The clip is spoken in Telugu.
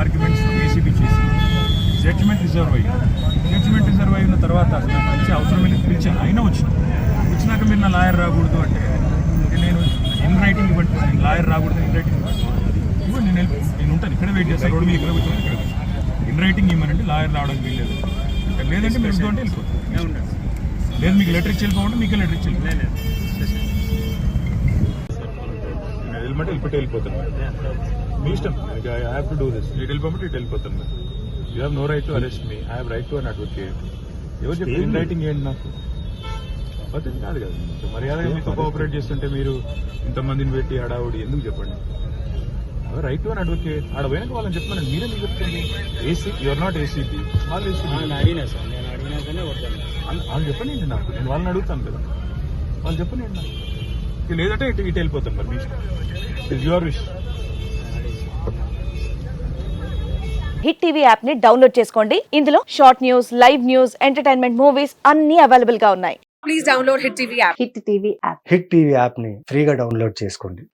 ఆర్గ్యుమెంట్స్ ఏసీబీ చేసి జడ్జిమెంట్ రిజర్వ్ అయిన తర్వాత అసలు పిలిచే అవసరం వెళ్ళి పిలిచి అయినా వచ్చినాక మీరు నా లాయర్ రాకూడదు అంటే నేను ఇన్ రైటింగ్ ఇవ్వండి, నేను లాయర్ రాకూడదు ఇన్ రైటింగ్ ఇవ్వండి, నేను ఉంటాను ఇక్కడే వెయిట్ చేస్తాను, రోడ్డు మీద ఇక్కడ కూర్చొని ఇక్కడ ఇన్ రైటింగ్ ఇవ్వనంటే లాయర్ రావడానికి వీల్లేదు, లేదంటే మీరు ఉంటే వెళ్ళిపోతాం, లేదు మీకు లెటర్ ఇచ్చి వెళ్ళిపోమంటే మీకే లెటర్ ఇచ్చి వెళ్ళమంటే వెళ్ళిపోతాను, మీ ఇష్టం, I have to do this, ఇటు వెళ్ళిపోమంటే ఇటు వెళ్ళిపోతాను. You have no right to arrest me, I have right to an advocate. ఎవరు చెప్పి ఇన్ రైటింగ్ ఏంటి నాకు పద్ధతి కాదు కదా. మర్యాదగా మీతో కోఆపరేట్ చేస్తుంటే మీరు ఇంతమందిని పెట్టి హడావుడి ఎందుకు చెప్పండి. రైట్ టు అన్ అడ్వకేట్ ఆడ పోయినాక వాళ్ళని చెప్పమని మీరే మీకు చెప్తుంది. ఏసీ యువర్ నాట్ ఏసీపీ, వాళ్ళు ఏసీపీ వాళ్ళు చెప్పండి నాకు, నేను వాళ్ళని అడుగుతాను కదా, వాళ్ళు చెప్పండి నాకు, లేదంటే ఇటు వెళ్ళిపోతాను. మరి మీ ఇష్టం, it's your wish. Hit TV app ని డౌన్లోడ్ చేసుకోండి. ఇందులో short news, live news, entertainment movies అన్ని అవైలబుల్ గా ఉన్నాయి. Please download hit TV app. Hit TV app. Hit TV app ని ఫ్రీగా డౌన్లోడ్ చేసుకోండి.